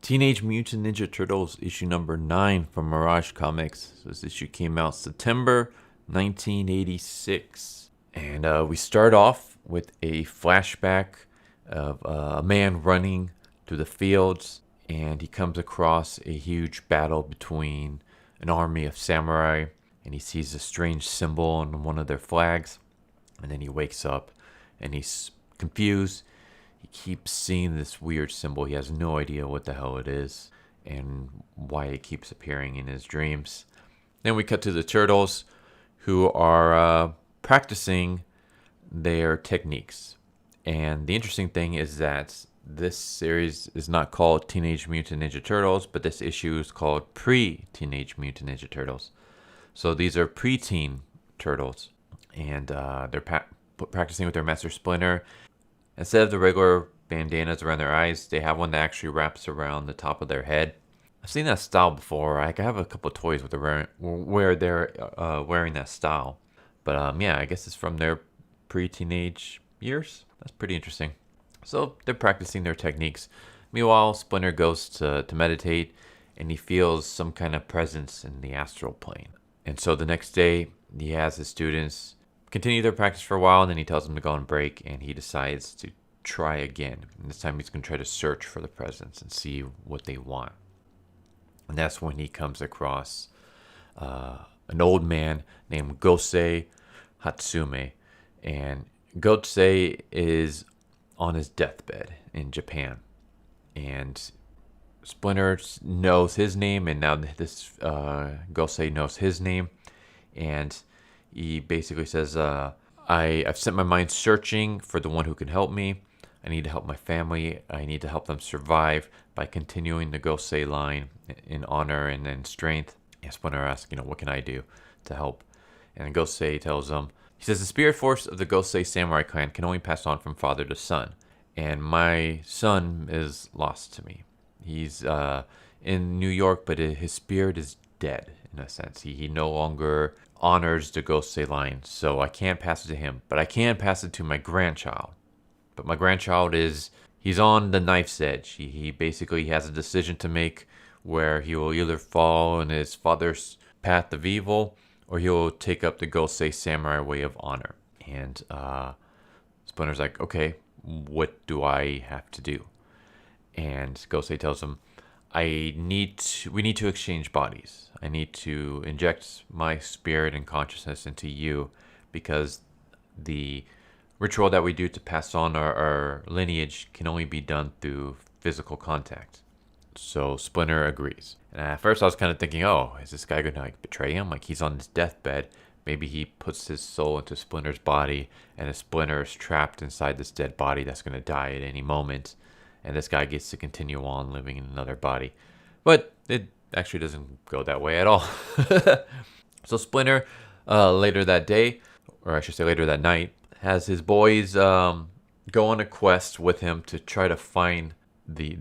Teenage Mutant Ninja Turtles issue number 9 from Mirage Comics. So this issue came out September 1986. And we start off with a flashback of a man running through the fields, and he comes across a huge battle between an army of samurai, and he sees a strange symbol on one of their flags, and then he wakes up and he's confused. He keeps seeing this weird symbol. He has no idea what the hell it is and why it keeps appearing in his dreams. Then we cut to the turtles, who are practicing their techniques. And the interesting thing is that this series is not called Teenage Mutant Ninja Turtles, but this issue is called Pre-Teenage Mutant Ninja Turtles. So these are preteen turtles, and they're practicing with their master Splinter. Instead of the regular bandanas around their eyes, they have one that actually wraps around the top of their head. I've seen that style before. I have a couple of toys with where they're wearing that style. But yeah, I guess it's from their pre-teenage years. That's pretty interesting. So they're practicing their techniques. Meanwhile, Splinter goes to meditate, and he feels some kind of presence in the astral plane. And so the next day, he has his students continue their practice for a while, and then he tells them to go on break, and he decides to try again. And this time he's going to try to search for the presence and see what they want. And that's when he comes across an old man named Gosei Hatsume. And Gosei is on his deathbed in Japan. And Splinter knows his name, and now this Gosei knows his name. And he basically says, I've spent my mind searching for the one who can help me. I need to help my family. I need to help them survive by continuing the Gosei line in honor and in strength. And Splinter asks, what can I do to help? And Gosei tells him, he says, the spirit force of the Gosei samurai clan can only pass on from father to son. And my son is lost to me. He's in New York, but his spirit is dead, in a sense. He no longer honors the Gosei line, so I can't pass it to him. But I can pass it to my grandchild. But my grandchild he's on the knife's edge. He basically has a decision to make where he will either fall in his father's path of evil, or he will take up the Gosei samurai way of honor. And Splinter's like, okay, what do I have to do? And Gosei tells him, we need to exchange bodies. I need to inject my spirit and consciousness into you, because the ritual that we do to pass on our lineage can only be done through physical contact. So Splinter agrees. And at first I was kind of thinking, oh, is this guy going to betray him? He's on his deathbed. Maybe he puts his soul into Splinter's body, and a Splinter is trapped inside this dead body that's going to die at any moment. And this guy gets to continue on living in another body. But it actually doesn't go that way at all. So Splinter, later that day, or I should say later that night, has his boys go on a quest with him to try to find the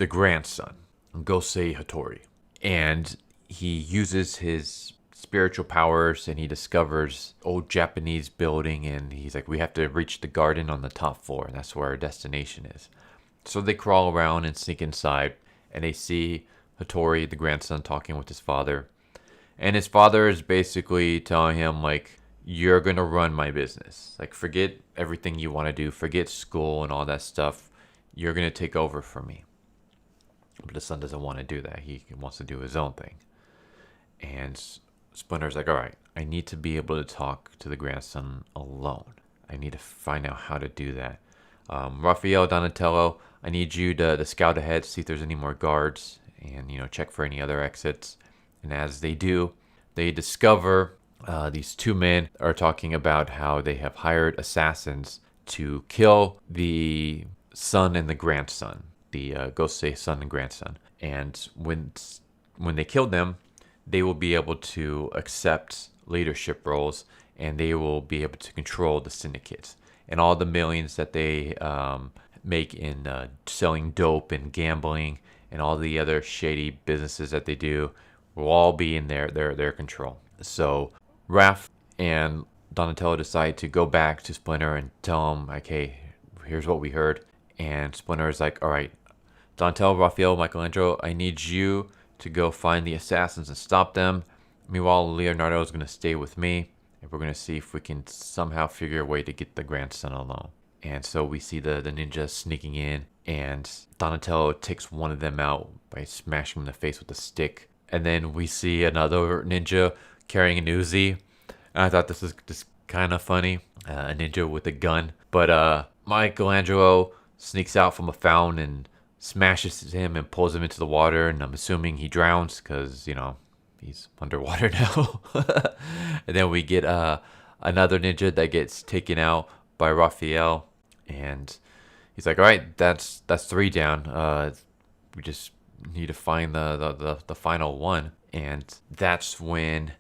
grandson, Gosei Hattori. And he uses his spiritual powers, and he discovers old Japanese building, and he's like, we have to reach the garden on the top floor, and that's where our destination is. So they crawl around and sneak inside, and they see Hattori, the grandson, talking with his father. And his father is basically telling him, you're going to run my business. Forget everything you want to do. Forget school and all that stuff. You're going to take over for me. But the son doesn't want to do that. He wants to do his own thing. And Splinter's like, all right, I need to be able to talk to the grandson alone. I need to find out how to do that. Raphael, Donatello, I need you to scout ahead, see if there's any more guards, and check for any other exits. And as they do, they discover these two men are talking about how they have hired assassins to kill the son and the grandson, the Gosei son and grandson. And when they kill them, they will be able to accept leadership roles, and they will be able to control the syndicates. And all the millions that they make in selling dope and gambling and all the other shady businesses that they do will all be in their control. So Raph and Donatello decide to go back to Splinter and tell him, hey, here's what we heard. And Splinter is like, all right, Donatello, Raphael, Michelangelo, I need you to go find the assassins and stop them. Meanwhile, Leonardo is going to stay with me, and we're going to see if we can somehow figure a way to get the grandson alone. And so we see the ninja sneaking in, and Donatello takes one of them out by smashing him in the face with a stick. And then we see another ninja carrying an Uzi. And I thought this was just kind of funny. A ninja with a gun. But Michelangelo sneaks out from a fountain and smashes him and pulls him into the water. And I'm assuming he drowns because, he's underwater now. And then we get another ninja that gets taken out by Raphael. And he's like, all right, that's 3 down. We just need to find the final one. And that's when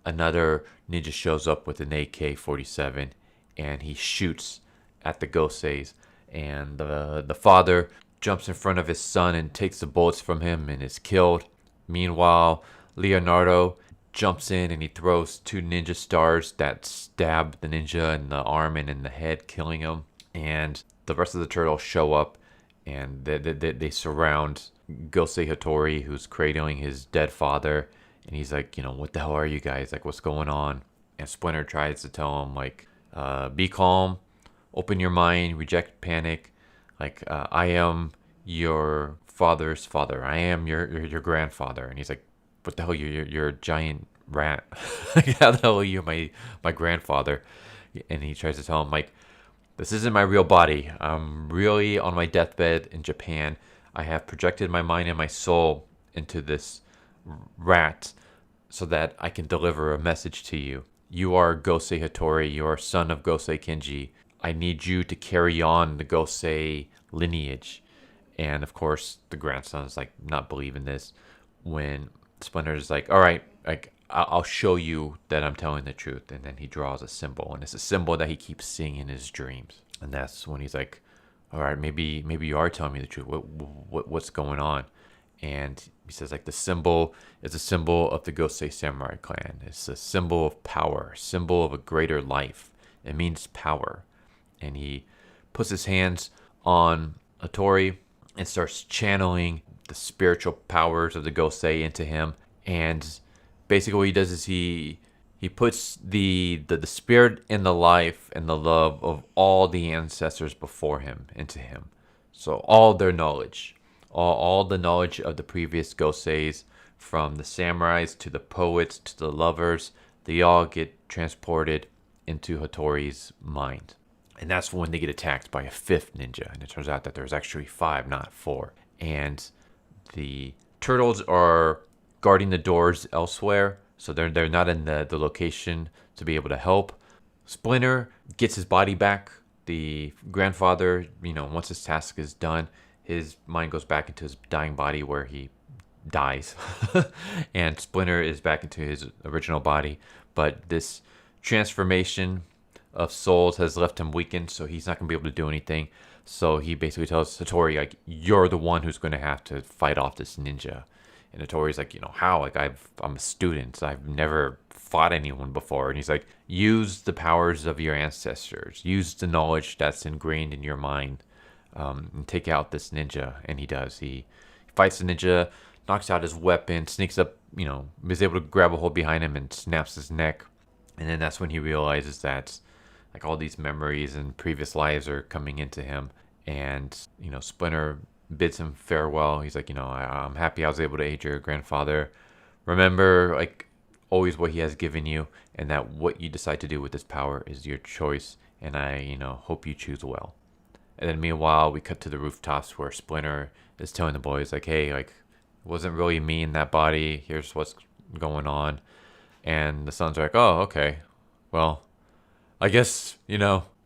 another ninja shows up with an AK-47, and he shoots at the Goseis. And the father jumps in front of his son and takes the bullets from him and is killed. Meanwhile, Leonardo jumps in and he throws 2 ninja stars that stab the ninja in the arm and in the head, killing him. And the rest of the turtles show up, and they surround Gosei Hattori, who's cradling his dead father. And he's like, what the hell are you guys? Like, what's going on? And Splinter tries to tell him, like, be calm, open your mind, reject panic. Like, I am your father's father. I am your grandfather. And he's like, what the hell? You're a giant rat. How the hell are you my grandfather? And he tries to tell him, like, this isn't my real body. I'm really on my deathbed in Japan. I have projected my mind and my soul into this rat so that I can deliver a message to you. You are Gosei Hattori. You are son of Gosei Kenji. I need you to carry on the Gosei lineage. And of course, the grandson's like not believing this when Splinter's like, all right, like I'll show you that I'm telling the truth. And then he draws a symbol, and it's a symbol that he keeps seeing in his dreams. And that's when he's like, all right, maybe you are telling me the truth. What's going on? And he says, like, the symbol is a symbol of the Gosei Samurai clan. It's a symbol of power, symbol of a greater life. It means power. And he puts his hands on Hattori and starts channeling the spiritual powers of the Gosei into him. And basically what he does is he puts the spirit and the life and the love of all the ancestors before him into him. So all their knowledge, all the knowledge of the previous Goseis, from the samurais to the poets to the lovers, they all get transported into Hattori's mind. And that's when they get attacked by a 5th ninja. And it turns out that there's actually 5, not 4. And the turtles are guarding the doors elsewhere, so they're not in the location to be able to help. Splinter gets his body back. The grandfather, once his task is done, his mind goes back into his dying body where he dies. And Splinter is back into his original body. But this transformation of souls has left him weakened, so he's not going to be able to do anything. So he basically tells Hattori, like, you're the one who's going to have to fight off this ninja. And Hattori's like, how? Like, I'm a student. I've never fought anyone before. And he's like, use the powers of your ancestors. Use the knowledge that's ingrained in your mind, and take out this ninja. And he does. He fights the ninja, knocks out his weapon, sneaks up, is able to grab a hold behind him and snaps his neck. And then that's when he realizes that, like, all these memories and previous lives are coming into him. And, Splinter bids him farewell. He's like, I'm happy I was able to aid your grandfather. Remember, like, always what he has given you, and that what you decide to do with this power is your choice. And I, hope you choose well. And then meanwhile, we cut to the rooftops where Splinter is telling the boys, like, hey, like, it wasn't really me in that body. Here's what's going on. And the sons are like, oh, okay. Well, I guess,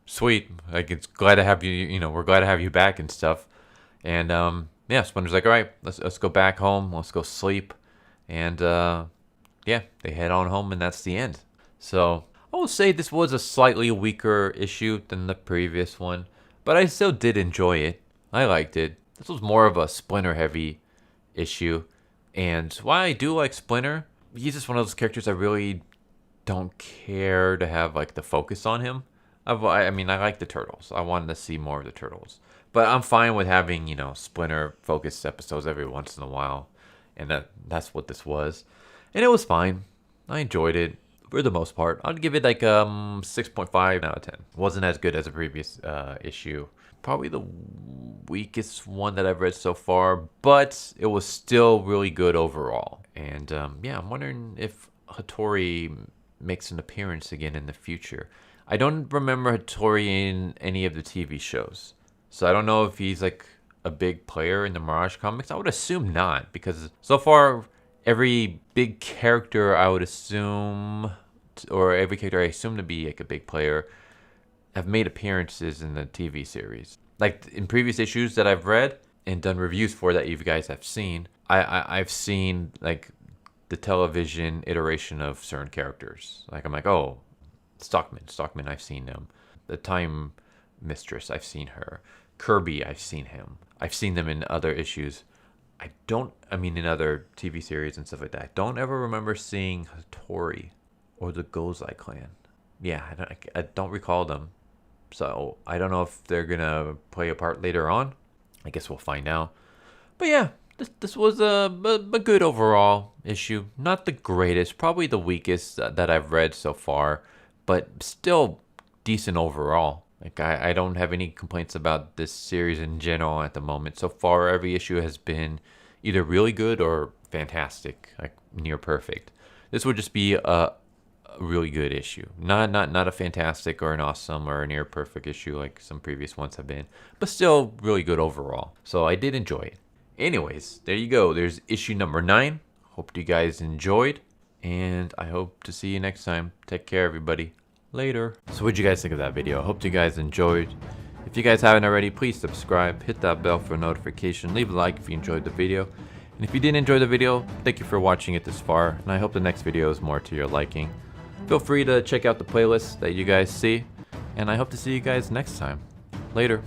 sweet. Like, it's glad to have you, we're glad to have you back and stuff. And, Splinter's like, all right, let's go back home. Let's go sleep. And, they head on home, and that's the end. So I will say this was a slightly weaker issue than the previous one, but I still did enjoy it. I liked it. This was more of a Splinter-heavy issue. And while I do like Splinter, he's just one of those characters I really don't care to have, like, the focus on him. I like the Turtles. I wanted to see more of the Turtles. But I'm fine with having, Splinter focused episodes every once in a while. And that's what this was. And it was fine. I enjoyed it for the most part. I'd give it like 6.5 out of 10. Wasn't as good as a previous issue. Probably the weakest one that I've read so far, but it was still really good overall. And yeah, I'm wondering if Hattori makes an appearance again in the future. I don't remember Hattori in any of the TV shows, so I don't know if he's like a big player in the Mirage comics. I would assume not, because so far every big character I would assume, or every character I assume to be like a big player, have made appearances in the TV series. Like in previous issues that I've read and done reviews for that you guys have seen, I've seen like the television iteration of certain characters. Like I'm like, oh, Stockman, I've seen him. The Time Mistress, I've seen her. Kirby, I've seen him. I've seen them in other issues. In other TV series and stuff like that. I don't ever remember seeing Hattori or the Gozai clan. Yeah, I don't recall them. So I don't know if they're gonna play a part later on. I guess we'll find out. But yeah, this was a good overall issue. Not the greatest, probably the weakest that I've read so far, but still decent overall. Like I don't have any complaints about this series in general at the moment. So far, every issue has been either really good or fantastic, like near perfect. This would just be a really good issue. Not a fantastic or an awesome or a near perfect issue like some previous ones have been, but still really good overall. So I did enjoy it. Anyways, there you go. There's issue number 9. Hope you guys enjoyed, and I hope to see you next time. Take care, everybody. Later. So what'd you guys think of that video? I hope you guys enjoyed. If you guys haven't already, please subscribe, hit that bell for a notification, leave a like if you enjoyed the video. And if you didn't enjoy the video, thank you for watching it this far, and I hope the next video is more to your liking. Feel free to check out the playlist that you guys see, and I hope to see you guys next time. Later.